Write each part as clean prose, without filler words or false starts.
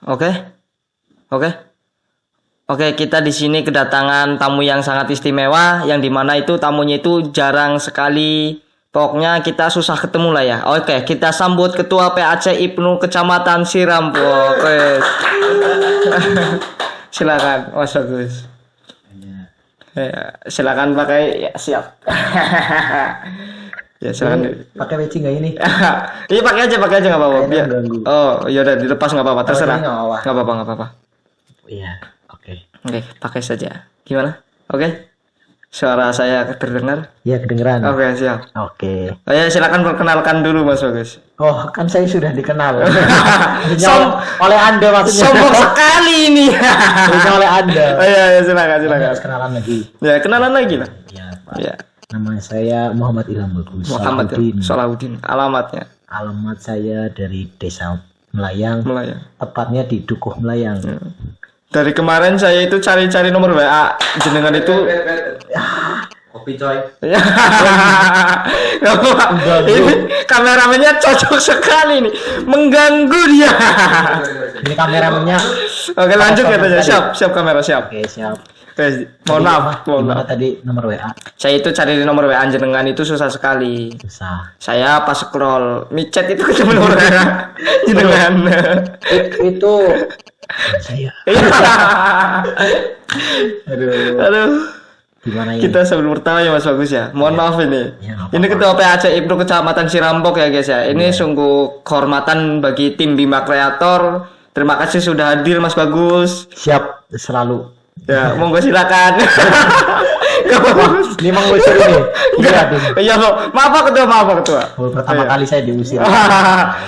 Oke. Oke. Oke, kita di sini kedatangan tamu yang sangat istimewa, yang dimana itu tamunya itu jarang sekali. Pokoknya kita susah ketemu lah ya. Oke, kita sambut Ketua PAC Ibnu Kecamatan Sirampok. Silakan, Mas Bagus. Silakan pakai, ya, siap. Ya silakan. Pakai peci nggak ini? Iya pakai aja nggak apa-apa. Biar. Oh, yaudah dilepas nggak apa-apa, terserah. Nggak apa-apa. Iya, oke. Oke, pakai saja. Gimana? Oke. Suara saya terdengar? Iya, kedengeran. Oke, siap. Oke. Ya, silakan perkenalkan dulu Mas Bagus. Oh, kan saya sudah dikenal. Oleh Anda maksudnya. Sombong sekali ini. Oleh Anda. Oh iya, silakan. Harus kenalan lagi. Ya, kenalan lagi lah. Iya, Pak. Ya. Nama saya Muhammad Ilham Bagus. Muhammad Salahuddin. Alamatnya? Alamat saya dari Desa Melayang. Tepatnya di Dukuh Melayang. Ya. Dari kemarin saya itu cari-cari nomor WA jenengan itu. Kopi coy. Ini kameramennya cocok sekali nih, mengganggu dia. Ini kameramennya. Oke, lanjut katanya. Siap kamera siap. Oke, siap. Mohon maaf. Gimana tadi nomor WA? Saya itu cari di nomor WA jenengan itu susah sekali. Susah. Saya pas scroll micet itu ketemu nomor WA jenengan. Itu saya. Aduh. Gimana ini? Kita sebelum pertama ya Mas Bagus ya. Mohon maaf ini. Ya, ini Ketua PAC Ibnu Kecamatan Sirampok ya guys ya. Ini sungguh kehormatan bagi tim Bima Kreator. Terima kasih sudah hadir Mas Bagus. Siap selalu. Ya, monggo silakan. Ini emang lucu ini. Iya kok. Maaf Pak Ketua. Pertama kali saya diusir.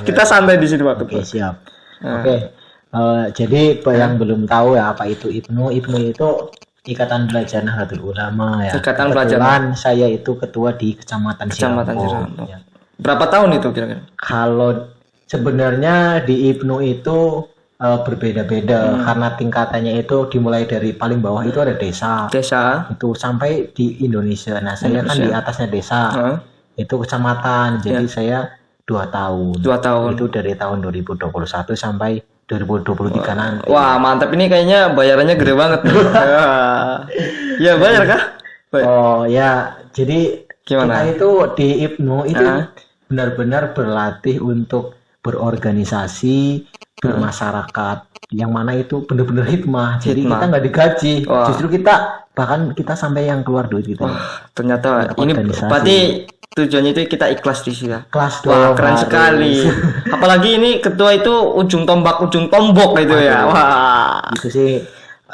Kita santai di sini Pak Ketua. Oke, siap. Oke. Jadi yang belum tahu ya apa itu Ibnu itu Ikatan Belajar Nahdlatul Ulama ya. Ikatan Belajar. Saya itu ketua di Kecamatan Sirampok. Ya. Berapa tahun itu kira-kira? Kalau sebenarnya di Ibnu itu berbeda-beda karena tingkatannya itu dimulai dari paling bawah itu ada desa itu sampai di Indonesia. Nah saya kan di atasnya desa itu kecamatan. Jadi saya 2 tahun. Itu dari tahun 2021 sampai 2023 nanti. Wah mantap, ini kayaknya bayarannya gede banget nih. Ya bayar kah? Oh ya, jadi gimana? Kita itu di Ibnu itu benar-benar berlatih untuk berorganisasi, bermasyarakat, yang mana itu benar-benar hikmah. Jadi kita nggak digaji, justru kita bahkan kita sampai yang keluar duit gitu. Ternyata ini berarti tujuannya itu kita ikhlas di sini. Kelas keren sekali. Apalagi ini ketua itu ujung tombok gitu ya. Wah. Itu sih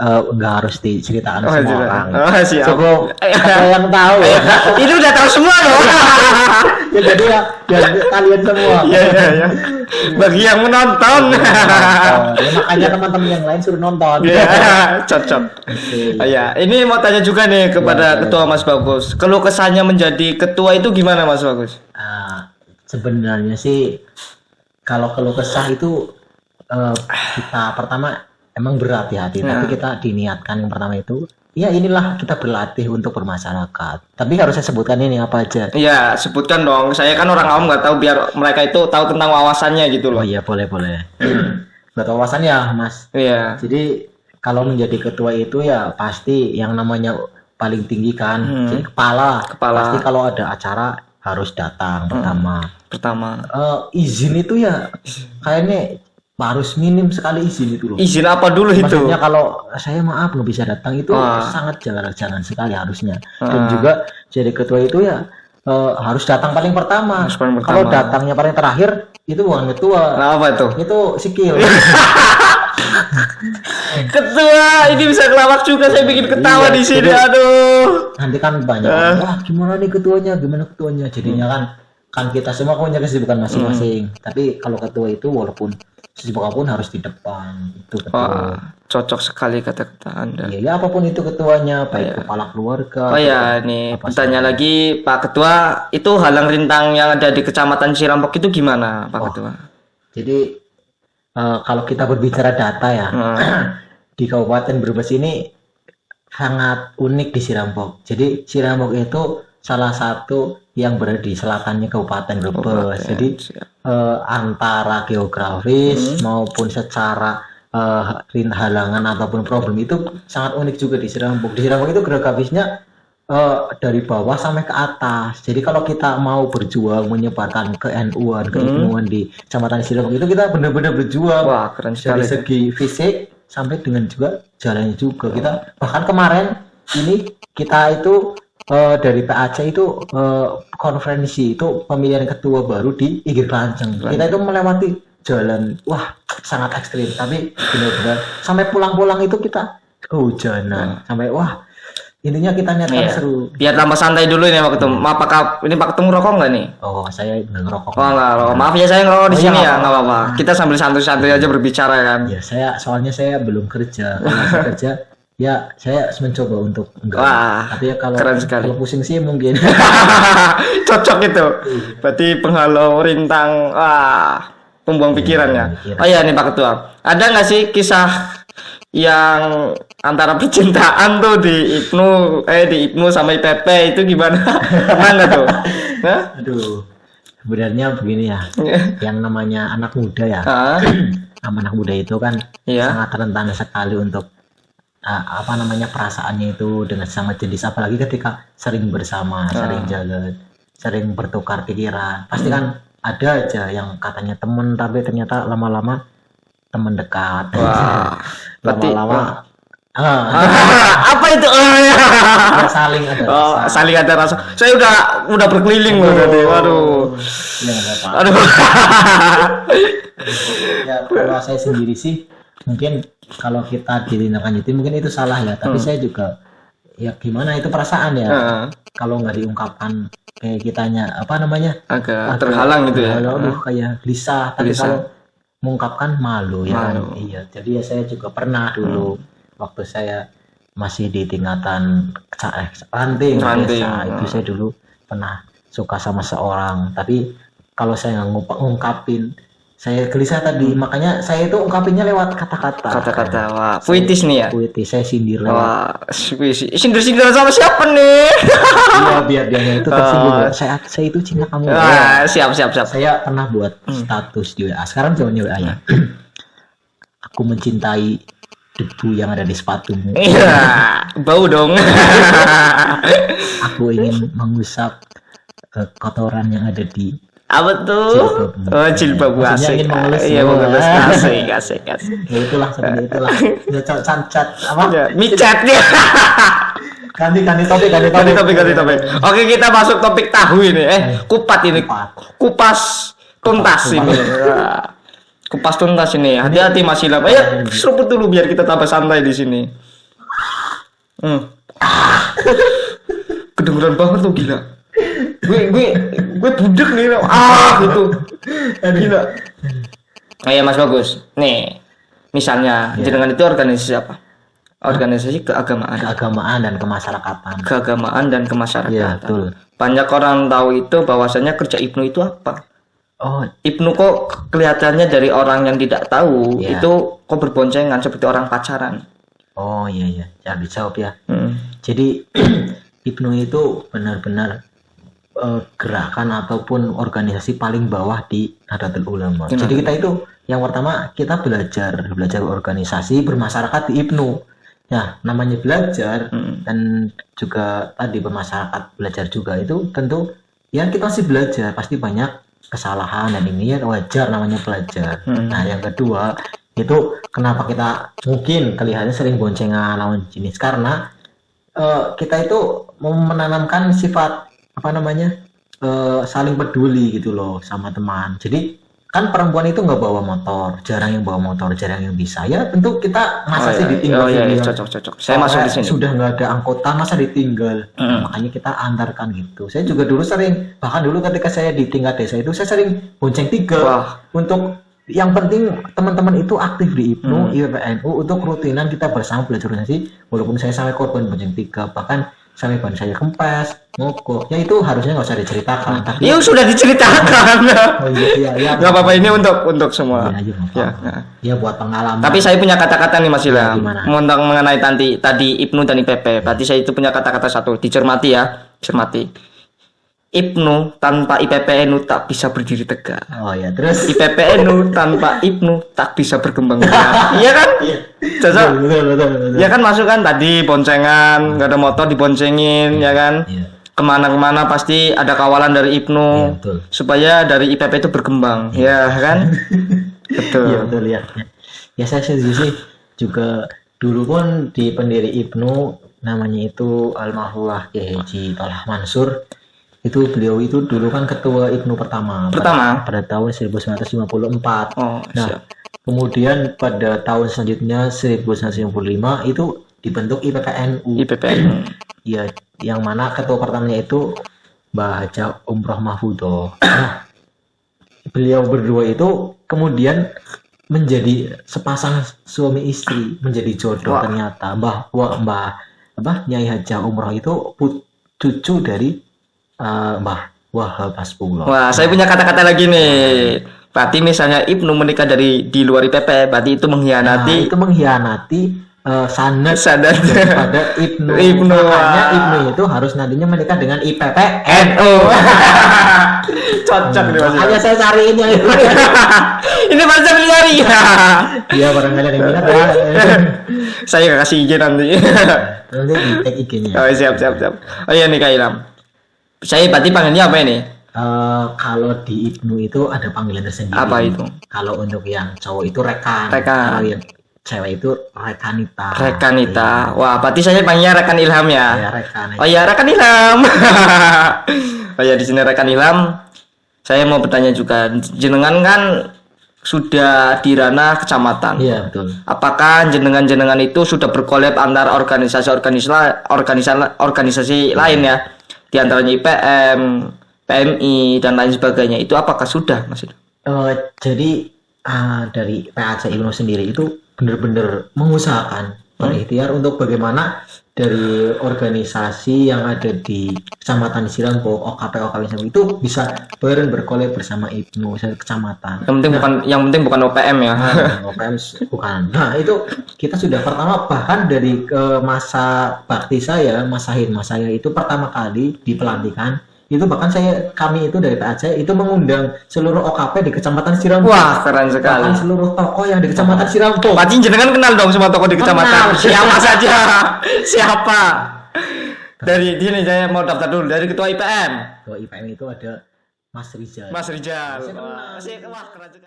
nggak harus diceritakan semua orang. Siap. Cukup yang tahu ya. Itu udah tahu semua loh. Ya jadi ya kalian semua. Iya. Bagi yang menonton. Makanya teman-teman yang lain suruh nonton. Iya, cocok. Ya, ini mau tanya juga nih kepada Ketua Mas Bagus. Keluh kesahnya menjadi ketua itu gimana Mas Bagus? Sebenarnya sih kalau keluh kesah itu kita pertama emang berhati-hati, tapi kita diniatkan yang pertama itu ya inilah kita berlatih untuk bermasyarakat. Tapi harus saya sebutkan ini apa aja? Iya, sebutkan dong. Saya kan orang awam nggak tahu, biar mereka itu tahu tentang wawasannya gitu loh. Oh iya, boleh. Buat wawasannya, Mas. Iya. Jadi kalau menjadi ketua itu ya pasti yang namanya paling tinggi kan. Jadi kepala. Pasti kalau ada acara harus datang pertama. Izin itu ya kayaknya harus minim sekali izin itu loh. Izin apa dulu itu? Maksudnya kalau saya maaf nggak bisa datang itu sangat jarang sekali harusnya. Dan juga jadi ketua itu ya harus datang paling pertama. Kalau datangnya paling terakhir itu bukan ketua. Nah, apa itu? Itu sikil. Ketua ini bisa kelawak juga, saya bikin ketawa di sini. Aduh. Nanti kan banyak. Wah gimana nih ketuanya? Jadinya kan kita semua punya kesibukan masing-masing. Tapi kalau ketua itu walaupun sibuk apapun harus di depan itu ketua. Cocok sekali kata-kata Anda. Ya apapun itu ketuanya, baik kepala keluarga. Nih bertanya lagi Pak Ketua, itu halang rintang yang ada di Kecamatan Sirampok itu gimana Pak Ketua? Jadi kalau kita berbicara data ya, di Kabupaten Brebes ini sangat unik di Sirampok. Jadi Sirampok itu salah satu yang berada di selatannya Kabupaten Brebes. Jadi antara geografis maupun secara halangan ataupun problem itu sangat unik juga di Sirambung. Di Sirambung itu geografisnya dari bawah sampai ke atas. Jadi kalau kita mau berjuang menyebarkan ke NU-an, ke IPNU-an di Kecamatan Sirambung itu kita benar-benar berjuang. Wah, keren sekali. Dari segi fisik sampai dengan juga jalannya juga. Kita bahkan kemarin ini kita itu dari PAC itu konferensi itu pemilihan ketua baru di Igir Klanceng. Kita itu melewati jalan wah sangat ekstrim, tapi benar-benar sampai pulang-pulang itu kita kehujanan sampai wah intinya kita niatkan seru. Biar tambah santai dulu ini waktu apakah ini Pak ketemu rokok nggak nih? Oh saya nggak ngerokok. Oh nggak rokok. Maaf ya saya ngerokok di sini ya nggak apa-apa. Kita sambil santuy-santuy aja berbicara kan. Ya soalnya saya belum kerja. Kalau saya kerja ya saya mencoba untuk enggak. Wah, tapi ya kalau pusing sih mungkin. Cocok itu. Berarti penghalau rintang pembuang pikirannya. Oh iya nih Pak Ketua. Ada nggak sih kisah yang antara percintaan tuh di IPNU sama IPP itu gimana? Pernah nggak tuh? Hah? Aduh, sebenarnya begini ya. Yang namanya anak muda ya. Anak muda itu kan sangat rentan sekali untuk perasaannya itu dengan sama jenis, apalagi ketika sering bersama, sering jalan, sering bertukar pikiran. Pasti kan ada aja yang katanya temen tapi ternyata lama-lama teman dekat. Wah, lama-lama apa itu? saling ada rasa. Saling ada rasa. Saya udah berkeliling loh tadi. Waduh. Aduh. Ya, kalau saya sendiri sih mungkin kalau kita ditindaklanjuti mungkin itu salah ya, tapi saya juga ya gimana itu perasaan ya. Kalau nggak diungkapkan kayak kitanya agak terhalang gitu ya. Aduh kayak gelisah. Tapi kalau mengungkapkan malu ya kan? Iya, jadi ya saya juga pernah dulu waktu saya masih di tingkatan ranting desa, itu saya dulu pernah suka sama seorang, tapi kalau saya ngungkapin saya gelisah tadi, makanya saya itu ungkapinnya lewat kata-kata. Wah, puitis nih ya. Puitis, saya sindir lewat. Wah, sindir sama siapa nih? Iya, biar dia itu tersinggung. Saya itu cinta kamu. Siap. Saya pernah buat status di WA. Sekarang zamannya WA ya. Aku mencintai debu yang ada di sepatumu. Iya, bau dong. Aku ingin mengusap kotoran yang ada di apa tuh? Jilbab asik. Iya, asik. Ya itulah seperti itulah. Ya cat apa? Micetnya. Ganti topik. Oke, kita masuk topik tahu ini. Kupat ini. Kupas tuntas ini. Kupas tuntas ini. Hati-hati masih lama. Ya, seruput dulu biar kita tambah santai di sini. Kedengeran banget tuh gila. Gue budek nih gitu. Gila. Ya Mas Bagus. Nih, misalnya jenengan itu organisasi apa? Organisasi keagamaan dan kemasyarakatan. Keagamaan dan kemasyarakatan. Ya, betul. Banyak orang tahu itu bahwasanya kerja IPNU itu apa? Oh, IPNU kok kelihatannya dari orang yang tidak tahu itu kok berboncengan seperti orang pacaran. Oh iya. Ya dijawab ya. Jadi IPNU itu benar-benar gerakan ataupun organisasi paling bawah di Nahdlatul Ulama. Jadi kita itu yang pertama kita belajar organisasi bermasyarakat di IPNU. Ya, namanya belajar dan juga tadi bermasyarakat belajar juga itu tentu ya kita masih belajar, pasti banyak kesalahan dan ini ya wajar namanya belajar. Nah, yang kedua itu kenapa kita mungkin kelihatannya sering boncengan lawan jenis karena kita itu mau menanamkan sifat saling peduli gitu loh sama teman. Jadi kan perempuan itu nggak bawa motor, jarang yang bawa motor, jarang yang bisa. Ya tentu kita masa sih ditinggal. Cocok. Saya masuk di sini. Sudah nggak ada angkutan masa ditinggal. Makanya kita antarkan gitu. Saya juga dulu sering, bahkan dulu ketika saya di tingkat desa itu saya sering bonceng 3 untuk yang penting teman-teman itu aktif di IPNU, IPNU untuk rutinan kita bersama belajar organisasi. Walaupun saya sampai korban bonceng 3, bahkan sampai ban saya kempes, mogok. Ya itu harusnya nggak usah diceritakan. Tapi ya sudah diceritakan. Oh iya. Nggak apa-apa, ini untuk semua. Ya buat pengalaman. Tapi saya punya kata-kata nih Mas Ilham. Gimana? Mengenai tadi IPNU dan IPP. Berarti saya itu punya kata-kata satu. Dicermati ya, cermati. Ibnu tanpa IPPNU tak bisa berdiri tegak. Oh ya, terus IPPNU tanpa Ibnu tak bisa berkembang biak. Iya kan? Cocok. betul. Ya kan masuk kan tadi boncengan, nggak ada motor diboncengin, ya kan? Iya. Kemana-kemana pasti ada kawalan dari Ibnu Iya, betul. supaya dari IPP itu berkembang, ya kan? Betul. Iya betul ya. Ya saya setuju sih. Juga dulu pun di pendiri Ibnu namanya itu Almarhum Kiai Haji Tolah Mansur. Itu beliau itu dulu kan ketua Ibnu pertama pada tahun 1954. Oh, nah, siap. kemudian pada tahun selanjutnya 1995 itu dibentuk IPPNU. Ya, yang mana ketua pertamanya itu Mbah Haja Umroh Mahfudoh. Nah, beliau berdua itu kemudian menjadi sepasang suami istri, menjadi jodoh. Wah. Ternyata Mbah Nyai Haja Umroh itu cucu dari Mbah Wahab Hasbullah. Wah, saya punya kata-kata lagi nih. Berarti misalnya Ibnu menikah dari di luar IPP, berarti itu mengkhianati. Nah, itu mengkhianati sanad daripada Ibnu. Wah. Makanya Ibnu itu harus nantinya menikah dengan IPPNU. Cocok nih Mas. Makanya saya cari ini. Ini Mas sambil nyari. Iya, barangkali ada yang minat ya. Saya nggak kasih izin nanti. Nanti di tag IG-nya. Oh, siap. Oh iya nih Kak Ilham. Saya berarti panggilnya apa ini? Kalau di Ibnu itu ada panggilan tersendiri. Apa itu? Kalau untuk yang cowok itu rekan. Rekan. Kalau yang cewek itu rekanita. Rekanita. Wah, berarti saya panggilnya rekan Ilham ya. Ya, rekan. Oh iya, rekan Ilham. Oh ya, di sini rekan Ilham. Saya mau bertanya juga, jenengan kan sudah di ranah kecamatan. Iya, betul. Apakah jenengan itu sudah berkolab antar organisasi lain ya? Di antaranya IPM, PMI dan lain sebagainya. Itu apakah sudah, Mas? Jadi dari PAC Ibnu sendiri itu benar-benar mengusahakan berikhtiar untuk bagaimana dari organisasi yang ada di Kecamatan Sirampok, OKP itu bisa berkolab bersama Ibnu kecamatan. Yang penting bukan OPM ya. OPM bukan. Nah, itu kita sudah pertama bahkan dari masa bakti saya, Mas saya itu pertama kali di pelantikan itu bahkan kami itu dari PAC itu mengundang seluruh OKP di Kecamatan Sirampok. Wah, keren sekali. Bahkan seluruh tokoh yang di Kecamatan Sirampok. Berarti jenengan kenal dong semua tokoh di kecamatan. Kenal. Siapa saja? Siapa? Dari sini saya mau daftar dulu dari ketua IPM. Ketua IPM itu ada Mas Rizal. Mas Rizal. Wah, Wah, keren sekali.